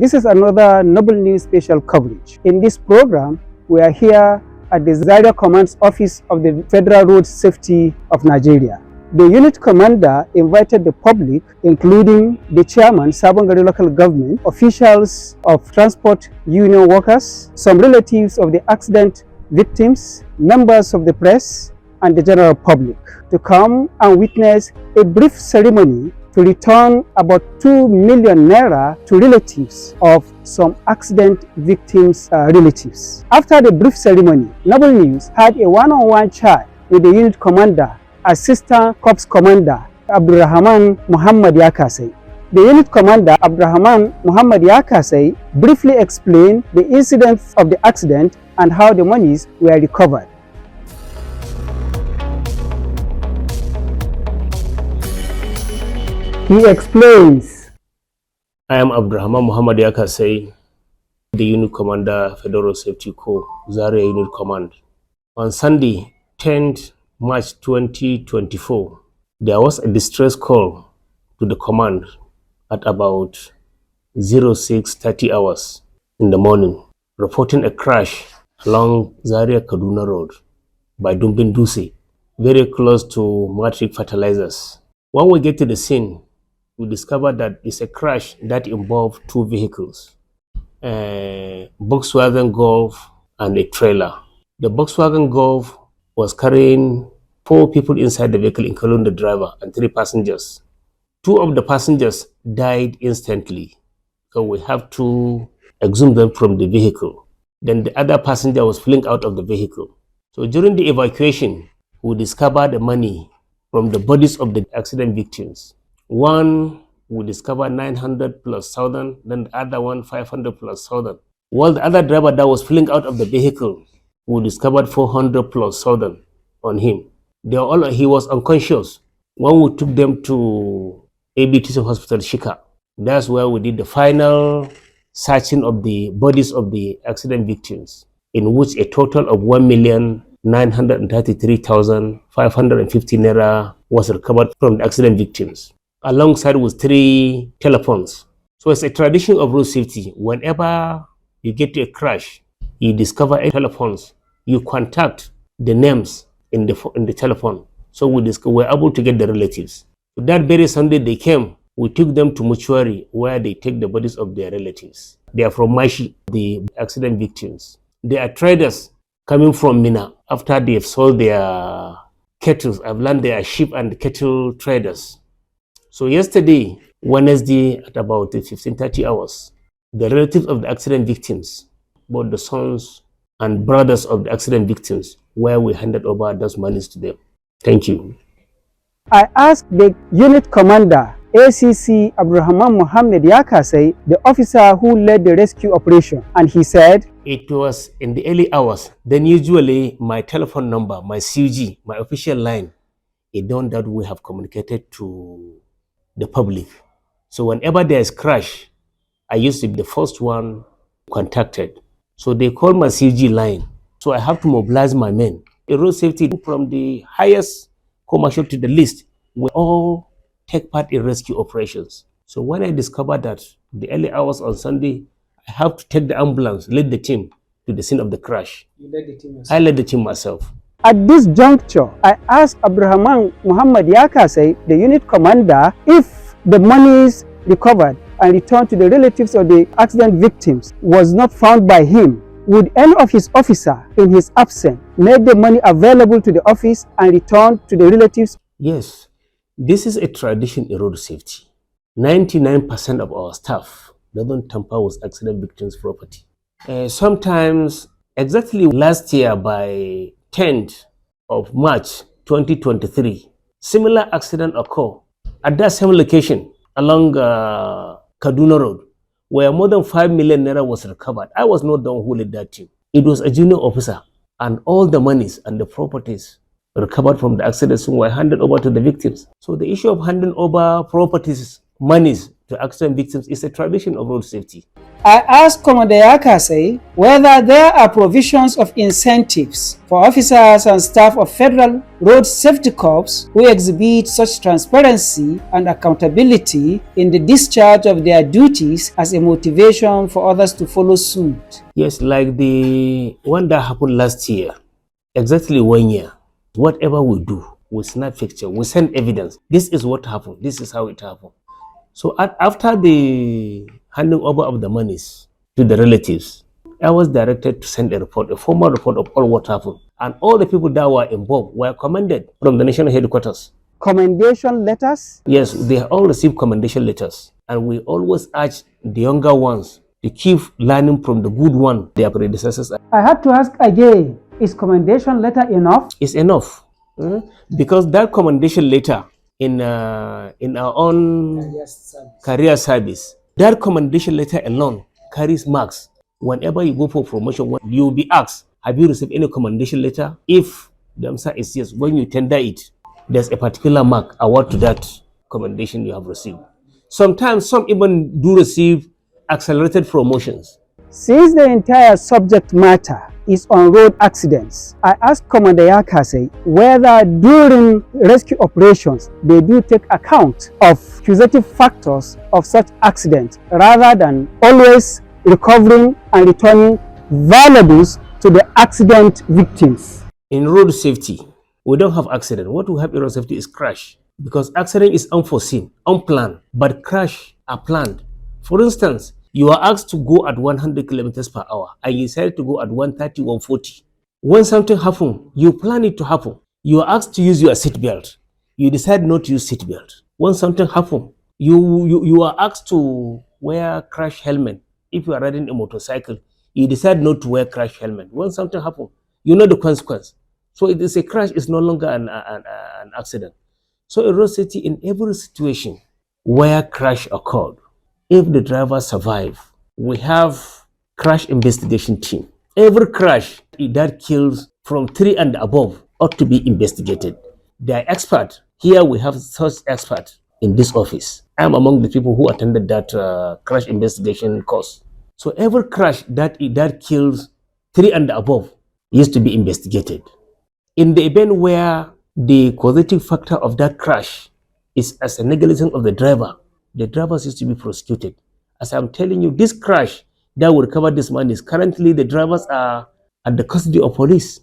This is another Noblenews special coverage. In this program, we are here at the Zaria Command's Office of the Federal Road Safety of Nigeria. The unit commander invited the public, including the chairman, Sabon Gari local government, officials of transport union workers, some relatives of the accident victims, members of the press, and the general public to come and witness a brief ceremony to return about 2 million naira to relatives of some accident victims' relatives. After the brief ceremony, Noblenews had a one-on-one chat with the unit commander, Assistant Corps Commander Abdulrahman Muhammed Yakasai. The unit commander, Abdulrahman Muhammed Yakasai, briefly explained the incidents of the accident and how the monies were recovered. He explains. I am Abdulrahman Muhammed Yakasai, the unit commander, Federal Safety Corps, Zaria Unit Command. On Sunday, 10th March 2024, there was a distress call to the command at about 06:30 hours in the morning, reporting a crash along Zaria Kaduna Road by Dumbin Duse, very close to Matrix Fertilizers. When we get to the scene, we discovered that it's a crash that involved two vehicles, a Volkswagen Golf and a trailer. The Volkswagen Golf was carrying 4 people inside the vehicle, including the driver and 3 passengers. 2 of the passengers died instantly, so we have to exhume them from the vehicle. Then the other passenger was fleeing out of the vehicle. So during the evacuation, we discovered the money from the bodies of the accident victims. One, we discovered 900 plus thousand, then the other one 500 plus thousand. While the other driver that was fleeing out of the vehicle, we discovered 400 plus thousand on him. He was unconscious. When we took them to ABTC Hospital Shika, that's where we did the final searching of the bodies of the accident victims, in which a total of 1,933,550 naira was recovered from the accident victims, alongside with 3 telephones. So it's a tradition of road safety. Whenever you get to a crash, you discover a telephones, you contact the names in the telephone. So we were able to get the relatives. So that very Sunday they came, we took them to mortuary where they take the bodies of their relatives. They are from Mashi, the accident victims. They are traders coming from Mina after they have sold their cattle. I've learned they are sheep and cattle traders. So yesterday, Wednesday, at about 15:30 hours, the relatives of the accident victims, both the sons and brothers of the accident victims, where we handed over those monies to them. Thank you. I asked the unit commander, ACC Abdulrahman Muhammed Yakasai, the officer who led the rescue operation, and he said, it was in the early hours. Then usually my telephone number, my CUG, my official line, is the one that we have communicated to the public. So whenever there is crash, I used to be the first one contacted. So they call my CG line. So I have to mobilize my men. A road safety, from the highest commercial to the least, we all take part in rescue operations. So when I discovered that the early hours on Sunday, I have to take the ambulance, lead the team to the scene of the crash. You led the team yourself? I led the team myself. At this juncture, I asked Abdulrahman Muhammed Yakasai, the unit commander, if the monies recovered and returned to the relatives of the accident victims was not found by him, would any of his officers in his absence make the money available to the office and return to the relatives? Yes, this is a tradition in road safety. 99% of our staff doesn't tamper with accident victims' property. Sometimes, exactly last year by 10th of March 2023, similar accident occurred at that same location along Kaduna Road, where more than 5 million naira was recovered. I was not the one who led that team. It was a junior officer, and all the monies and the properties recovered from the accidents were handed over to the victims. So the issue of handing over properties, monies to accident victims is a tradition of road safety. I asked Commander Yakasai whether there are provisions of incentives for officers and staff of Federal Road Safety Corps who exhibit such transparency and accountability in the discharge of their duties as a motivation for others to follow suit. Yes, like the one that happened last year, exactly 1 year. Whatever we do, we snap picture, we send evidence. This is what happened. This is how it happened. So after the handing over of the monies to the relatives, I was directed to send a report, a formal report of all what happened. And all the people that were involved were commended from the national headquarters. Commendation letters? Yes, they all received commendation letters. And we always urge the younger ones to keep learning from the good one, their predecessors. I have to ask again, is commendation letter enough? It's enough. Because that commendation letter in our own career service, that commendation letter alone carries marks. Whenever you go for promotion, you will be asked, have you received any commendation letter? If the answer is yes, when you tender it, there's a particular mark award to that commendation you have received. Sometimes some even do receive accelerated promotions. Since the entire subject matter is on road accidents, I asked Commander Yakasai whether during rescue operations they do take account of causative factors of such accidents rather than always recovering and returning valuables to the accident victims. In road safety, we don't have accident. What we have in road safety is crash, because accident is unforeseen, unplanned, but crash are planned. For instance, you are asked to go at 100 kilometers per hour and you decide to go at 130, 140. When something happens, you plan it to happen. You are asked to use your seatbelt. You decide not to use seatbelt. When something happens, you are asked to wear crash helmet. If you are riding a motorcycle, you decide not to wear crash helmet. When something happens, you know the consequence. So it is a crash, it's no longer an accident. So in road safety, in every situation where crash occurred, if the driver survive, we have crash investigation team. Every crash that kills from 3 and above ought to be investigated. They are expert. Here we have such expert in this office. I'm among the people who attended that crash investigation course. So every crash that kills 3 and above used to be investigated. In the event where the causative factor of that crash is as a negligence of the drivers used to be prosecuted. As I'm telling you, this crash that will recover this money is currently the drivers are at the custody of police.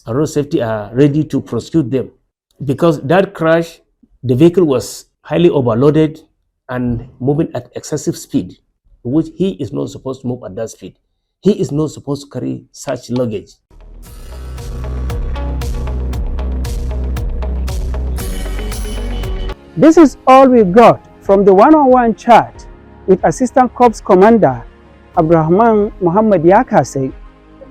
And road safety are ready to prosecute them. Because that crash, the vehicle was highly overloaded and moving at excessive speed, which he is not supposed to move at that speed. He is not supposed to carry such luggage. This is all we got from the one-on-one chat with Assistant Corps Commander Abdulrahman Muhammed Yakasai,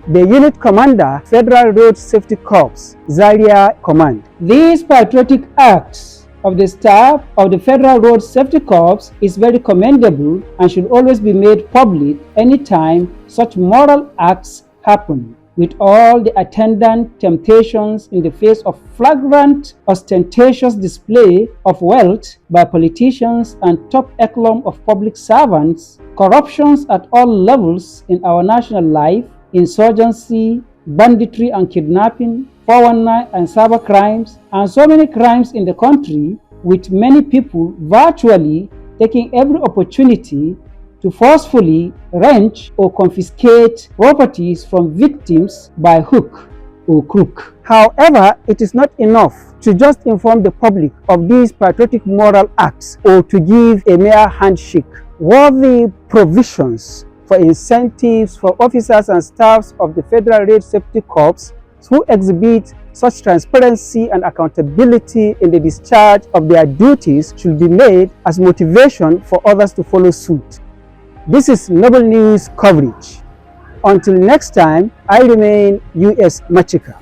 the Unit Commander, Federal Road Safety Corps, Zaria Command. These patriotic acts of the staff of the Federal Road Safety Corps is very commendable and should always be made public anytime such moral acts happen, with all the attendant temptations in the face of flagrant, ostentatious display of wealth by politicians and top echelon of public servants, corruptions at all levels in our national life, insurgency, banditry and kidnapping, 419 and cyber crimes, and so many crimes in the country, with many people virtually taking every opportunity to forcefully wrench or confiscate properties from victims by hook or crook. However, it is not enough to just inform the public of these patriotic moral acts or to give a mere handshake. Worthy provisions for incentives for officers and staffs of the Federal Road Safety Corps who exhibit such transparency and accountability in the discharge of their duties should be made as motivation for others to follow suit. This is Noblenews coverage. Until next time, I remain US Machika.